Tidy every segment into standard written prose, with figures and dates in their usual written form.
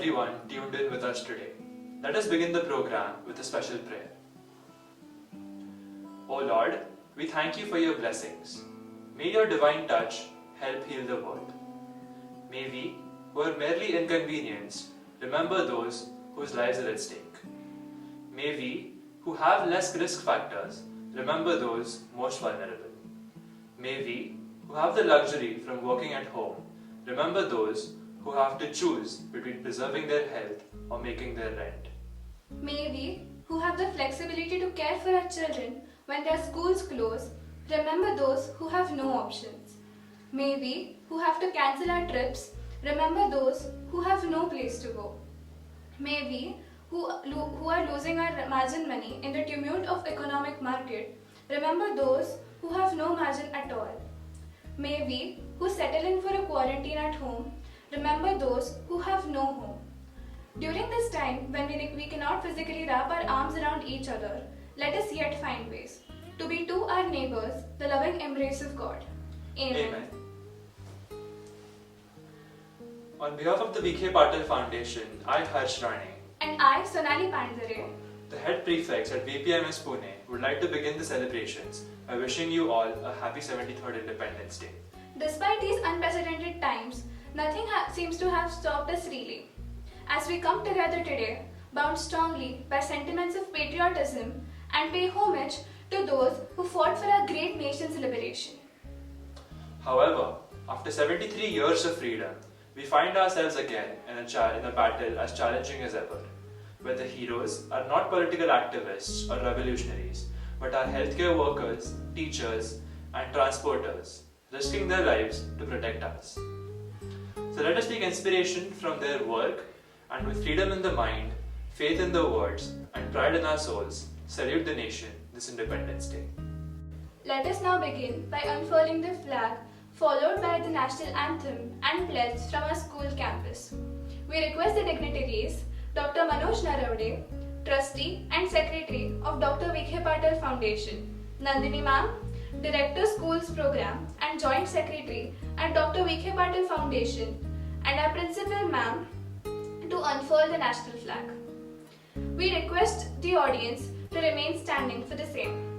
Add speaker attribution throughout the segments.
Speaker 1: everyone tuned in with us today. Let us begin the program with a special prayer. O Lord, we thank you for your blessings. May your divine touch help heal the world. May we, who are merely inconvenienced, remember those whose lives are at stake. May we, who have less risk factors, remember those most vulnerable. May we, who have the luxury from working at home, remember those who have to choose between preserving their health or making their rent.
Speaker 2: May we, who have the flexibility to care for our children when their schools close, remember those who have no options. May we, who have to cancel our trips, remember those who have no place to go. May we, who are losing our margin money in the tumult of economic market, remember those who have no margin at all. May we, who settle in for a quarantine at home, remember those who have no home. During this time, when we cannot physically wrap our arms around each other, let us yet find ways to be to our neighbors the loving embrace of God. Amen.
Speaker 1: Amen. On behalf of the V.K. Patil Foundation, I, Harsh Rane,
Speaker 2: And I, Sonali Pandare,
Speaker 1: the head prefects at VPMS Pune, would like to begin the celebrations by wishing you all a happy 73rd Independence Day.
Speaker 2: despite these unprecedented times, nothing seems to have stopped us really. As we come together today, bound strongly by sentiments of patriotism and pay homage to those who fought for our great nation's liberation.
Speaker 1: However, after 73 years of freedom, we find ourselves again in a battle as challenging as ever, where the heroes are not political activists or revolutionaries, but are healthcare workers, teachers, and transporters, risking their lives to protect us. So let us take inspiration from their work, and with freedom in the mind, faith in the words, and pride in our souls, salute the nation this Independence Day.
Speaker 2: Let us now begin by unfurling the flag, followed by the national anthem and pledge from our school campus. We request the dignitaries, Dr. Manoj Naravade, Trustee and Secretary of Dr. V.K. Patil Foundation, Nandini Ma'am, Director Schools Program and Joint Secretary at Dr. V.K. Patil Foundation, and our Principal Ma'am to unfurl the national flag. We request the audience to remain standing for the same.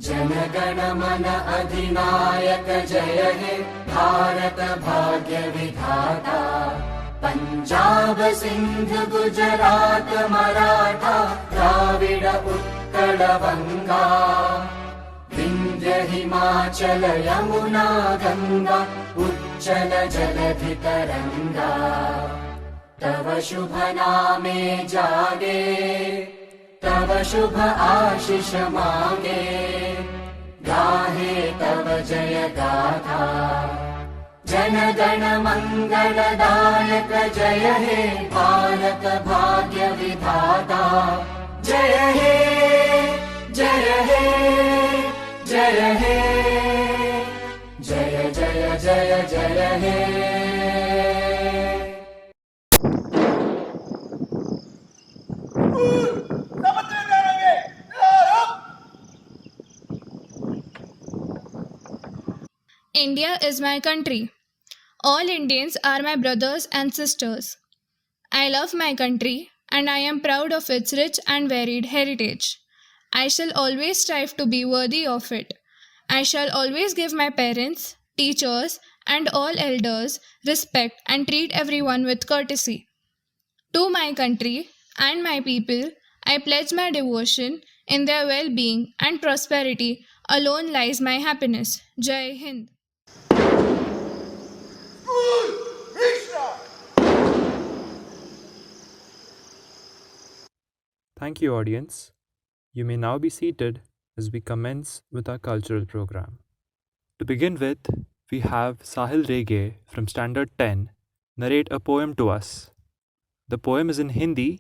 Speaker 3: जनगण मन अधिनायक जय हे भारत भाग्य विधाता पंजाब सिंध गुजरात मराठा द्राविड उत्कल बंगा विंध्य हिमाचल यमुना गंगा उच्चल जलधि तरंगा तव शुभ नामे जागे तव शुभ आशीष मांगे गाहे तव जय गाथा जन गण मंगलदायक जय हे भारत भाग्य विधाता जय हे जय हे जय हे जय जय जय जय हे
Speaker 2: India is my country. All Indians are my brothers and sisters. I love my country and I am proud of its rich and varied heritage. I shall always strive to be worthy of it. I shall always give my parents, teachers, and all elders respect and treat everyone with courtesy. To my country and my people, I pledge my devotion. In their well-being and prosperity alone lies my happiness. Jai Hind.
Speaker 1: Thank you, audience. You may now be seated as we commence with our cultural program. To begin with, we have Sahil Rege from Standard 10 narrate a poem to us. The poem is in Hindi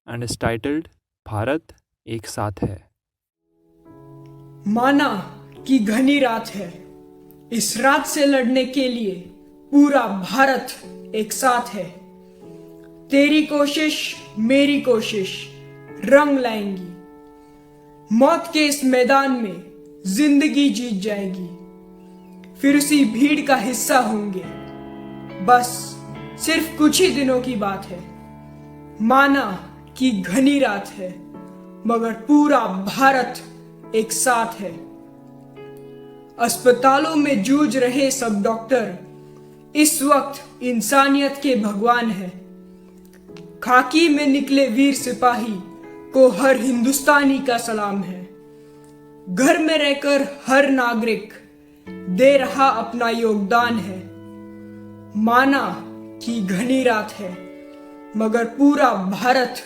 Speaker 1: and is titled Bharat Ek Saath Hai.
Speaker 4: माना कि घनी रात है, इस रात से लड़ने के लिए पूरा भारत एक साथ है। तेरी कोशिश मेरी कोशिश रंग लाएंगी, मौत के इस मैदान में जिंदगी जीत जाएगी। फिर उसी भीड़ का हिस्सा होंगे, बस सिर्फ कुछ ही दिनों की बात है। माना कि घनी रात है, मगर पूरा भारत एक साथ है। अस्पतालों में जूझ रहे सब डॉक्टर इस वक्त इंसानियत के भगवान है। खाकी में निकले वीर सिपाही को हर हिंदुस्तानी का सलाम है। घर में रहकर हर नागरिक दे रहा अपना योगदान है। माना कि घनी रात है, मगर पूरा भारत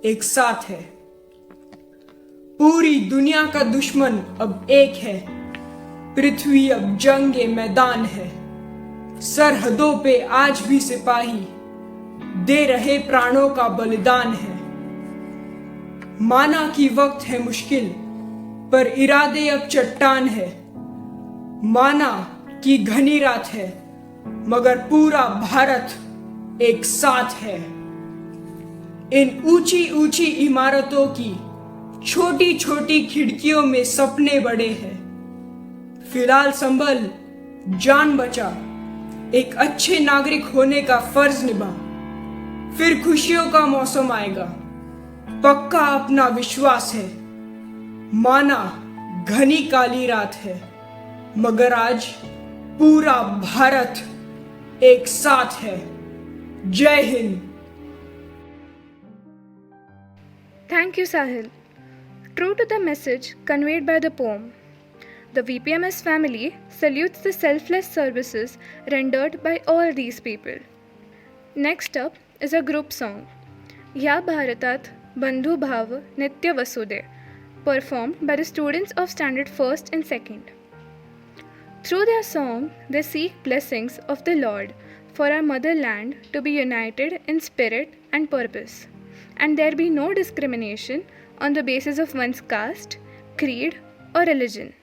Speaker 4: एक साथ है। पूरी दुनिया का दुश्मन अब एक है, पृथ्वी अब जंगे मैदान है। सरहदों पे आज भी सिपाही दे रहे प्राणों का बलिदान है। माना कि वक्त है मुश्किल, पर इरादे अब चट्टान है। माना कि घनी रात है, मगर पूरा भारत एक साथ है। इन ऊंची ऊंची इमारतों की छोटी छोटी खिड़कियों में सपने बड़े हैं। फिलहाल संभल, जान बचा, एक अच्छे नागरिक होने का फर्ज निभा। फिर खुशियों का मौसम आएगा, पक्का अपना विश्वास है। माना घनी काली रात है, मगर आज पूरा भारत एक साथ है। जय Hind.
Speaker 2: Thank you, Sahil. True to the message conveyed by the poem, the VPMS family salutes the selfless services rendered by all these people. Next up is a group song, Ya Bharatat Bandhu Bhav Nitya Vasude, performed by the students of Standard 1st and 2nd. Through their song, they seek blessings of the Lord for our motherland to be united in spirit and purpose, and there be no discrimination on the basis of one's caste, creed, or religion.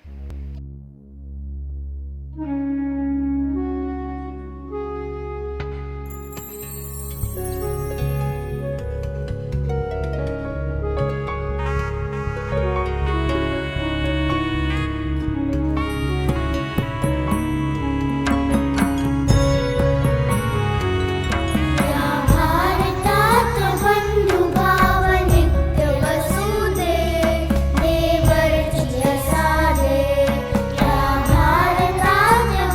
Speaker 5: भारतात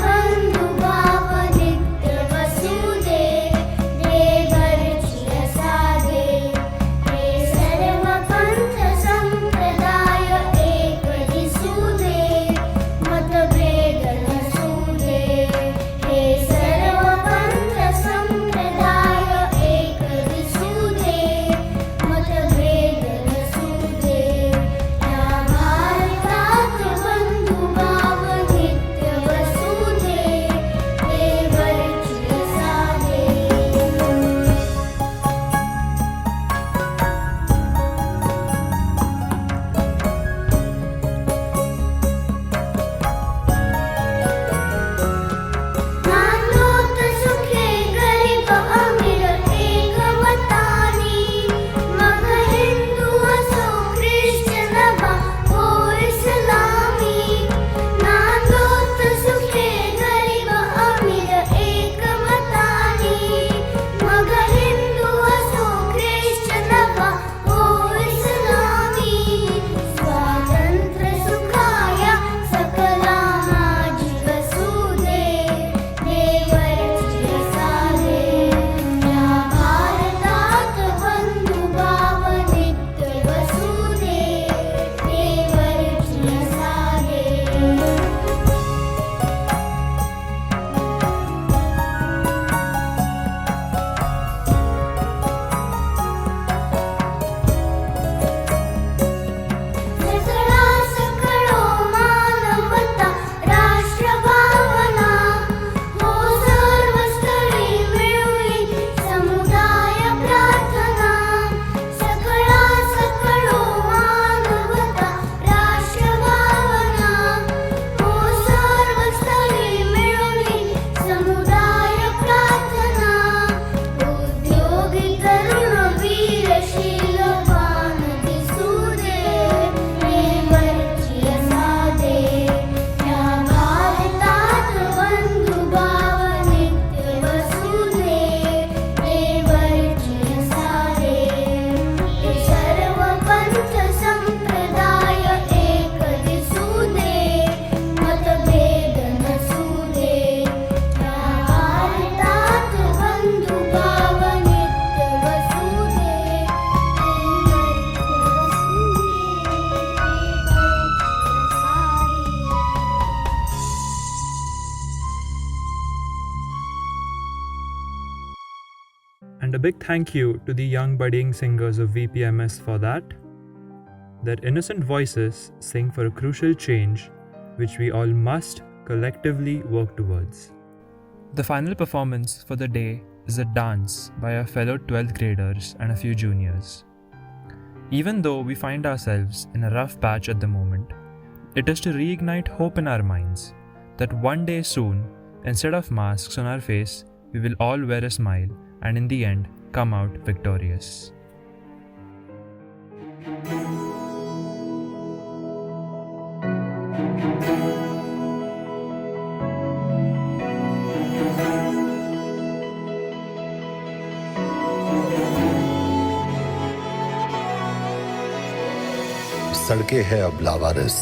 Speaker 1: And a big thank you to the young budding singers of VPMS for that. Their innocent voices sing for a crucial change which we all must collectively work towards. The final performance for the day is a dance by our fellow 12th graders and a few juniors. Even though we find ourselves in a rough patch at the moment, it is to reignite hope in our minds that one day soon, instead of masks on our face, we will all wear a smile and in the end come out victorious.
Speaker 5: सड़कें है अब लावारिस,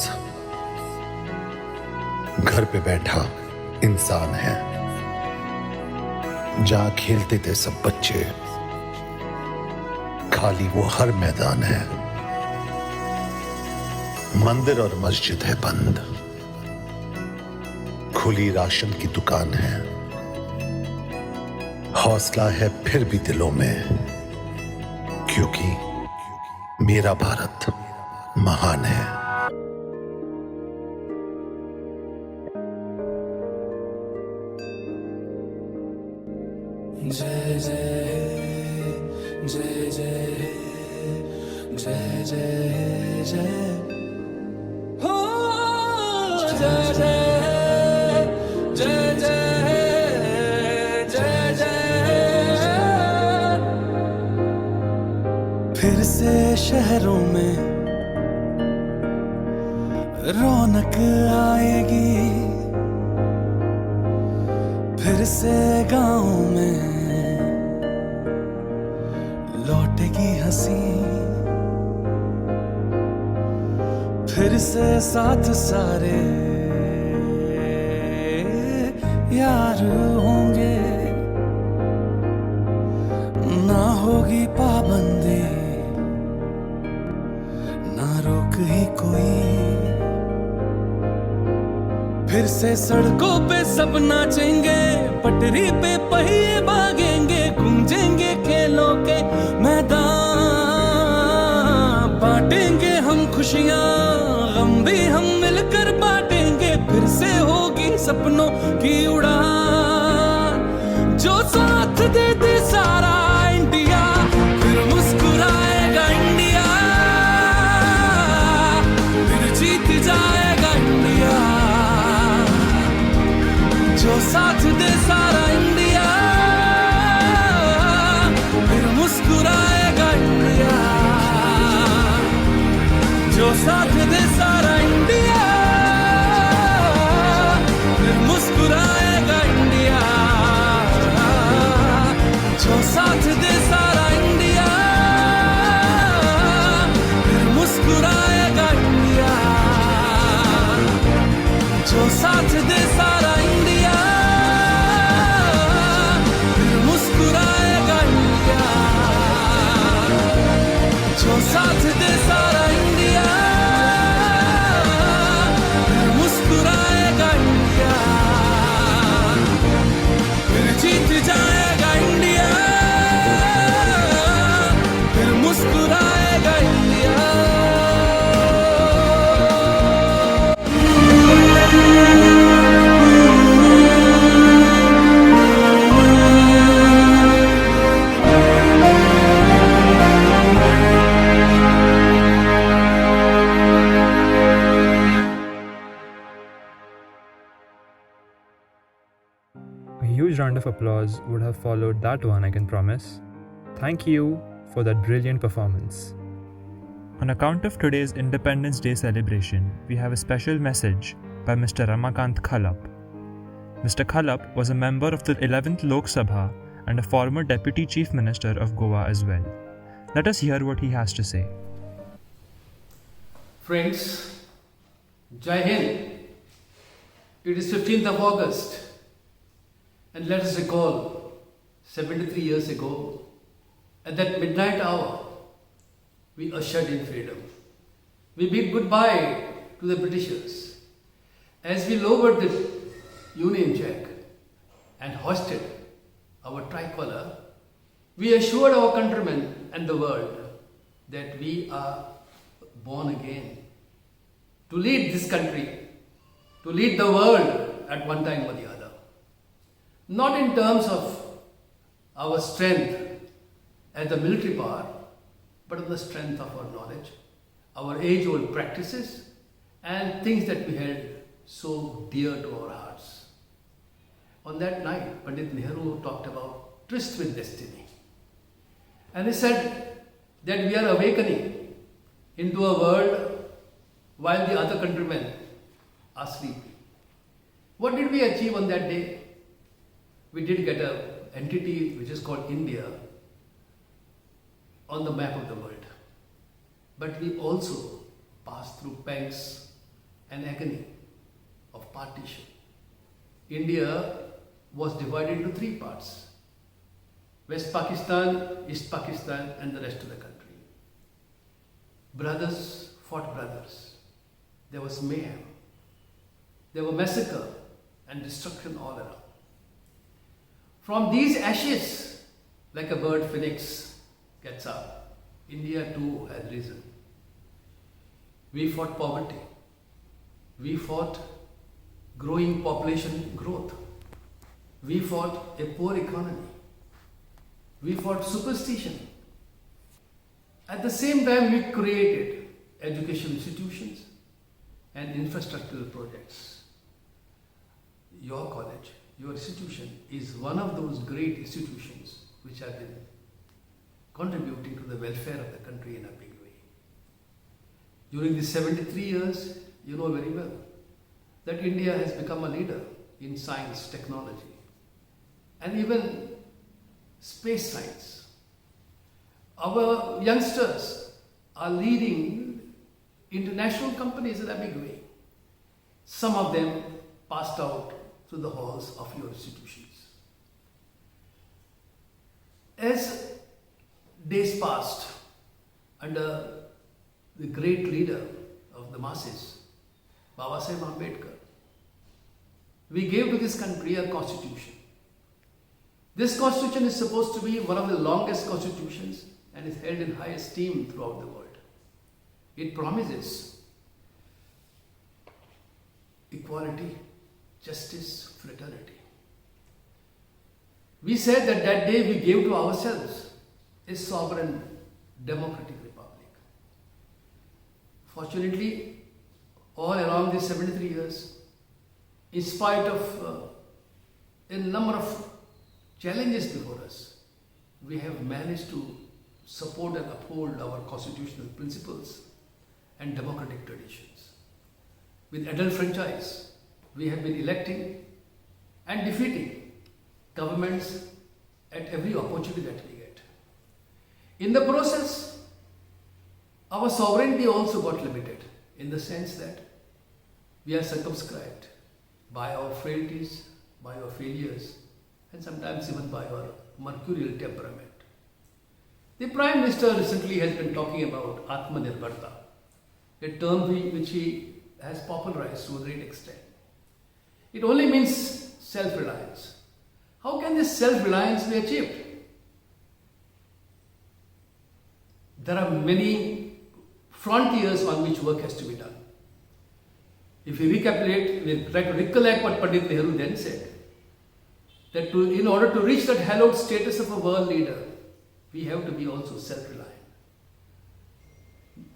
Speaker 5: घर पे बैठा इंसान है। जहां खेलते थे सब बच्चे, खाली वो हर मैदान है। मंदिर और मस्जिद है बंद, खुली राशन की दुकान है। हौसला है फिर भी दिलों में, क्योंकि मेरा भारत महान है।
Speaker 3: जय जय जय जय जय जय जय हो जय जय जय जय जय जय। फिर से शहरों में रौनक आएगी, फिर से गाँव में लौटेगी हंसी, फिर से साथ सारे यार होंगे। ना होगी पाबंदी, ना रोक ही कोई, फिर से सड़कों पे सब नाचेंगे, पटरी पे पहिए भागेंगे, गूंजेंगे खेलों के मैदान। बांटेंगे हम खुशियां, गम भी हम मिलकर बांटेंगे, फिर से होगी सपनों की उड़ान। जो साथ दे दे सारा इंडिया, फिर मुस्कुराएगा इंडिया, फिर जीत जाएगा इंडिया। जो साथ दे सारा इंडिया, फिर मुस्कुराएगा इंडिया। जो साथ दे सारा इंडिया, फिर मुस्कुराएगा इंडिया। जो साथ दे सारा इंडिया, फिर मुस्कुराएगा इंडिया। जो साथ दे सारा इंडिया, फिर मुस्कुराएगा इंडिया। जो साथ दे सारा इंडिया, फिर मुस्कुराएगा इंडिया। फिर जीत जाएगा इंडिया, फिर मुस्कुराएगा India.
Speaker 1: A huge round of applause would have followed that one, I can promise. Thank you for that brilliant performance. On account of today's Independence Day celebration, we have a special message by Mr. Ramakant Khalap. Mr. Khalap was a member of the 11th Lok Sabha and a former Deputy Chief Minister of Goa as well. Let us hear what he has to say.
Speaker 6: Friends, Jai Hind. It is 15th of August, and let us recall 73 years ago, at that midnight hour, we ushered in freedom. We bid goodbye to the Britishers as we lowered the Union Jack and hoisted our tricolor we assured our countrymen and the world that we are born again to lead this country, to lead the world at one time or the other. Not in terms of our strength as a military power, but of the strength of our knowledge, our age-old practices, and things that we held so dear to our hearts. On that night, Pandit Nehru talked about tryst with destiny. And he said that we are awakening into a world while the other countrymen are sleeping. What did we achieve on that day? We did get an entity which is called India on the map of the world. But we also passed through pangs and agony of partition. India was divided into three parts: West Pakistan, East Pakistan, and the rest of the country. Brothers fought brothers. There was mayhem. There were massacre and destruction all around. From these ashes, like a bird phoenix gets up, India too has risen. We fought poverty. We fought growing population growth. We fought a poor economy. We fought superstition. At the same time, we created education institutions and infrastructural projects. Your college, your institution is one of those great institutions which have been contributing to the welfare of the country in a big way. During these 73 years, you know very well that India has become a leader in science, technology, and even space science. Our youngsters are leading international companies in a big way. Some of them passed out through the halls of your institutions. As days passed under the great leader of the masses, Babasaheb Ambedkar, we gave to this country a constitution. This constitution is supposed to be one of the longest constitutions and is held in high esteem throughout the world. It promises equality, justice, fraternity. We said that that day we gave to ourselves a sovereign democratic republic. Fortunately, all along these 73 years, in spite of a number of challenges before us, we have managed to support and uphold our constitutional principles and democratic traditions. With adult franchise, we have been electing and defeating governments at every opportunity that we get. In the process, our sovereignty also got limited in the sense that we are circumscribed by our frailties, by our failures, and sometimes even by our mercurial temperament. The Prime Minister recently has been talking about Atmanirbharta, a term which he has popularized to a great extent. It only means self-reliance. How can this self-reliance be achieved? There are many frontiers on which work has to be done. If we recapitulate, we try to recollect what Pandit Nehru then said, that in order to reach that hallowed status of a world leader, we have to be also self-reliant.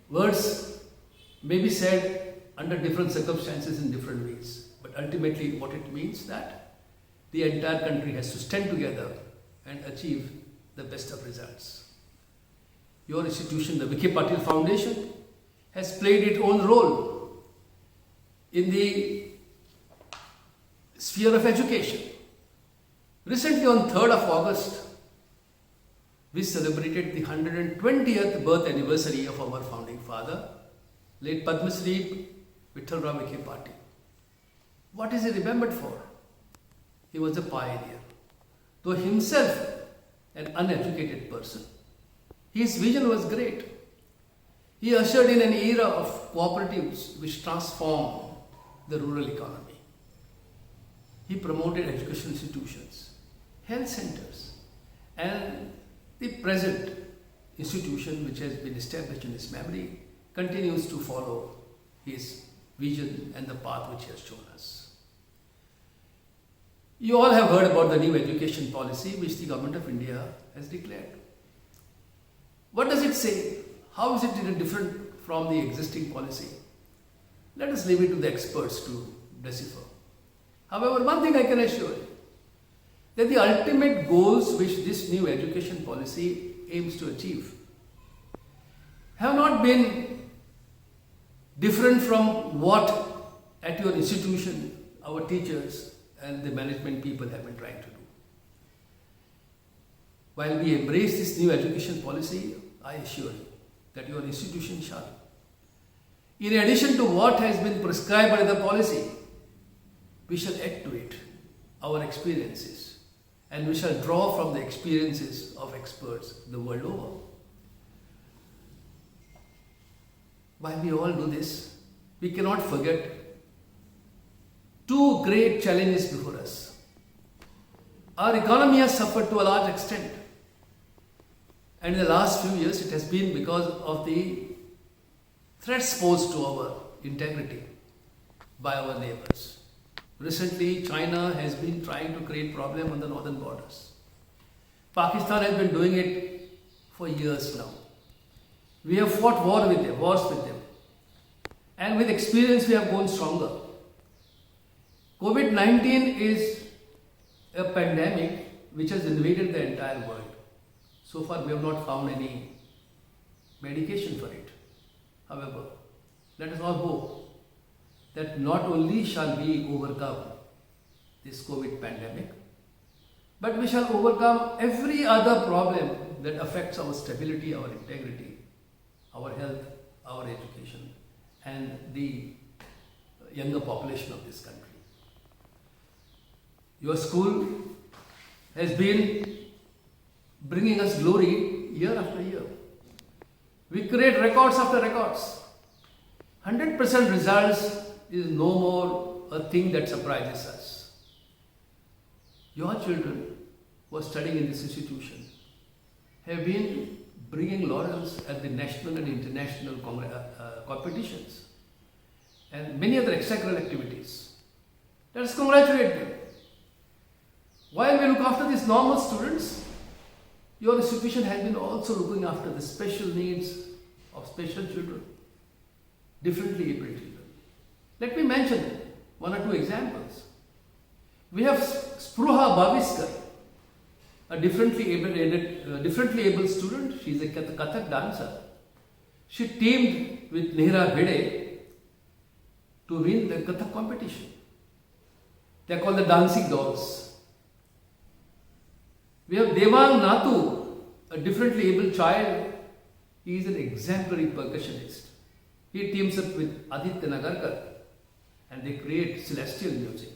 Speaker 6: Words may be said under different circumstances in different ways, but ultimately what it means that the entire country has to stand together and achieve the best of results. Your institution, the Vikhe Patil Foundation, has played its own role in the sphere of education. Recently, on 3rd of August, we celebrated the 120th birth anniversary of our founding father, late Padma Shri Vithalrao Vikhe Patil. What is he remembered for? He was a pioneer. Though himself an uneducated person, his vision was great. He ushered in an era of cooperatives which transformed the rural economy. He promoted education institutions, health centers, and the present institution which has been established in his memory continues to follow his vision and the path which he has shown us. You all have heard about the new education policy which the Government of India has declared. What does it say? How is it different from the existing policy? Let us leave it to the experts to decipher. However, one thing I can assure you, that the ultimate goals which this new education policy aims to achieve have not been different from what at your institution our teachers and the management people have been trying to do. While we embrace this new education policy, I assure you that your institution shall, in addition to what has been prescribed by the policy, we shall add to it our experiences, and we shall draw from the experiences of experts the world over. While we all do this, we cannot forget two great challenges before us. Our economy has suffered to a large extent, and in the last few years it has been because of the threats posed to our integrity by our neighbors. Recently, China has been trying to create problem on the northern borders. Pakistan has been doing it for years now. We have fought wars with them. And with experience, we have grown stronger. COVID-19 is a pandemic which has invaded the entire world. So far, we have not found any medication for it. However, let us all hope that not only shall we overcome this COVID pandemic, but we shall overcome every other problem that affects our stability, our integrity, our health, our education, and the younger population of this country. Your school has been bringing us glory year after year. We create records after records. 100% results is no more a thing that surprises us. Your children who are studying in this institution have been bringing laurels at the national and international competitions and many other extracurricular activities. Let us congratulate them. While we look after these normal students, your institution has been also looking after the special needs of special children, differently able children. Let me mention one or two examples. We have Spruha Baviskar, a differently able student. She is a Kathak dancer. She teamed with Nehra Bhide to win the Kathak competition. They are called the Dancing Dolls. We have Devang Nathu, a differently able child. He is an exemplary percussionist. He teams up with Aditya Nagarkar and they create celestial music.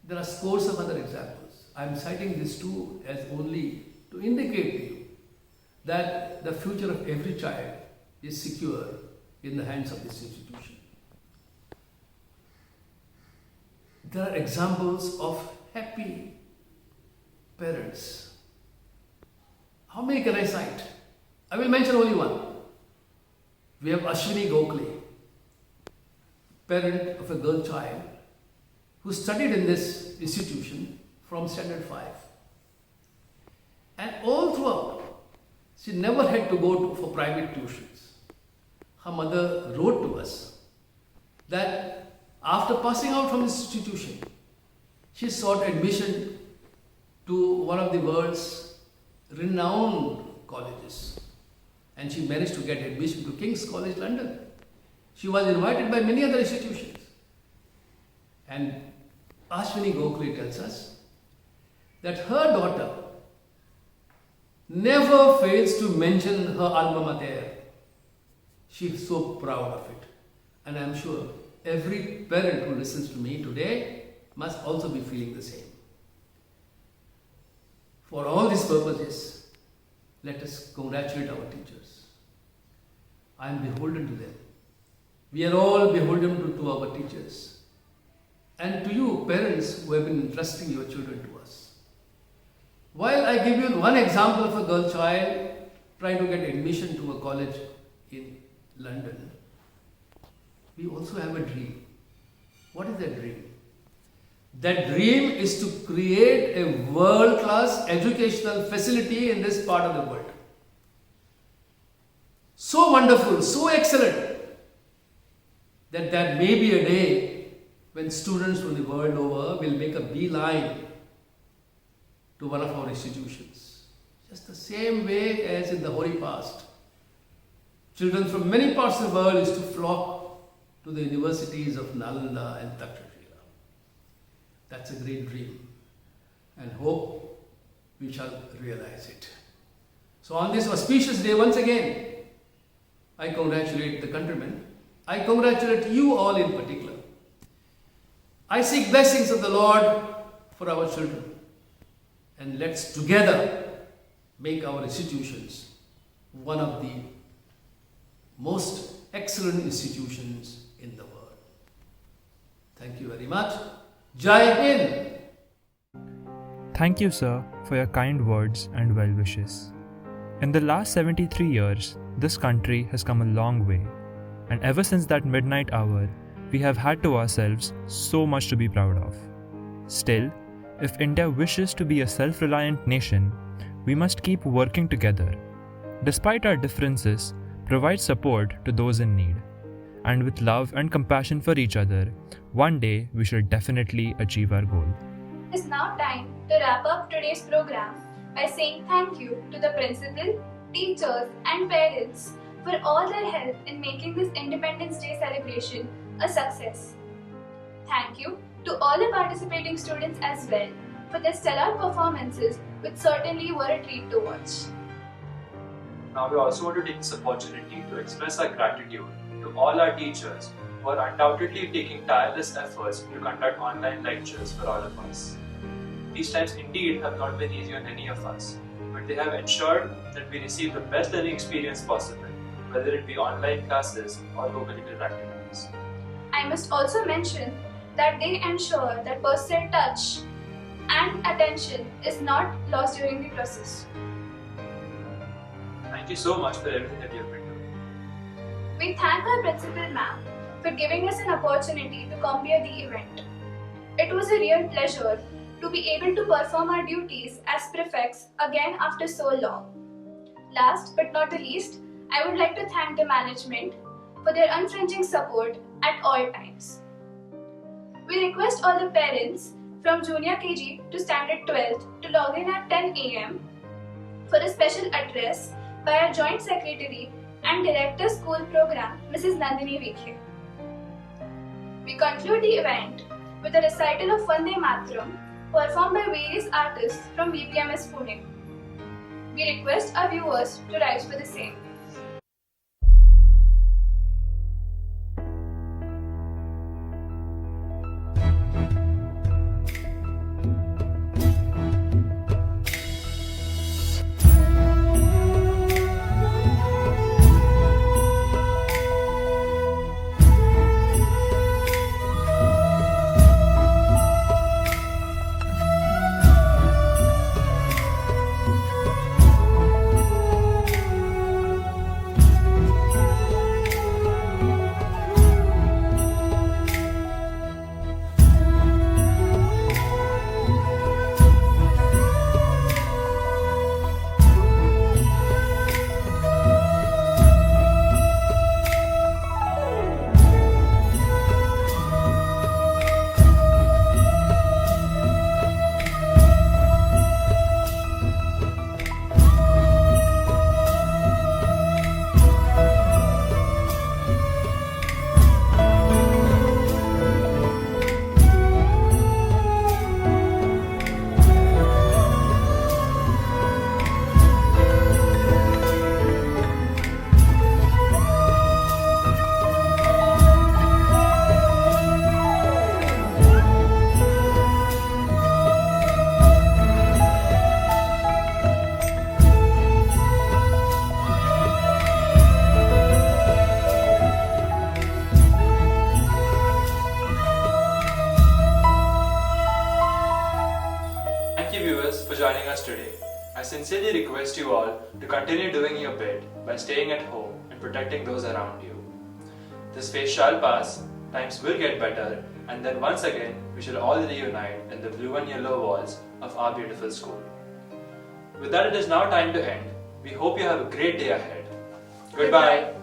Speaker 6: There are scores of other examples. I am citing these two as only to indicate to you that the future of every child is secure in the hands of this institution. There are examples of happy parents. How many can I cite? I will mention only one. We have Ashwini Gokhale, parent of a girl child who studied in this institution from standard 5. And all throughout, she never had to go for private tuitions. Her mother wrote to us that after passing out from this institution, she sought admission to one of the world's renowned colleges. And she managed to get admission to King's College London. She was invited by many other institutions. And Ashwini Gokhale tells us that her daughter never fails to mention her alma mater. She is so proud of it. And I am sure every parent who listens to me today must also be feeling the same. For all these purposes, let us congratulate our teachers. I am beholden to them. We are all beholden to our teachers. And to you, parents who have been entrusting your children to us. While I give you one example of a girl child trying to get admission to a college in London, we also have a dream. What is that dream? That dream is to create a world-class educational facility in this part of the world. So wonderful, so excellent, that there may be a day when students from the world over will make a beeline to one of our institutions. Just the same way as in the holy past. Children from many parts of the world used to flock to the universities of Nalanda and Takshashila. That's a great dream, and hope we shall realize it. So on this auspicious day, once again, I congratulate the countrymen. I congratulate you all in particular. I seek blessings of the Lord for our children. And let's together make our institutions one of the most excellent institutions in the world. Thank you very much. Jai Hind!
Speaker 7: Thank you, sir, for your kind words and well wishes. In the last 73 years, this country has come a long way, and ever since that midnight hour, we have had to ourselves so much to be proud of. Still, if India wishes to be a self-reliant nation, we must keep working together. Despite our differences, provide support to those in need. And with love and compassion for each other, one day we shall definitely achieve our goal.
Speaker 2: It is now time to wrap up today's program by saying thank you to the principal, teachers and parents for all their help in making this Independence Day celebration a success. Thank you to all the participating students as well for their stellar performances, which certainly were a treat to watch.
Speaker 1: Now we also want to take this opportunity to express our gratitude to all our teachers who are undoubtedly taking tireless efforts to conduct online lectures for all of us. These times indeed have not been easy on any of us, but they have ensured that we receive the best learning experience possible, whether it be online classes or co-curricular activities.
Speaker 2: I must also mention that they ensure that personal touch and attention is not lost during the process.
Speaker 1: Thank you so much for everything that you have been doing.
Speaker 2: We thank our principal ma'am for giving us an opportunity to come here the event. It was a real pleasure to be able to perform our duties as prefects again after so long. Last but not the least, I would like to thank the management for their unflinching support at all times. We request all the parents from Junior KG to Standard 12th to log in at 10 a.m. for a special address by our Joint Secretary and Director School Program, Mrs. Nandini Vikhe. We conclude the event with a recital of Vande Mataram performed by various artists from BPMS Pune. We request our viewers to rise for the same.
Speaker 1: joining us today. I sincerely request you all to continue doing your bit by staying at home and protecting those around you. This phase shall pass, times will get better, and then once again we shall all reunite in the blue and yellow walls of our beautiful school. With that, it is now time to end. We hope you have a great day ahead. Goodbye.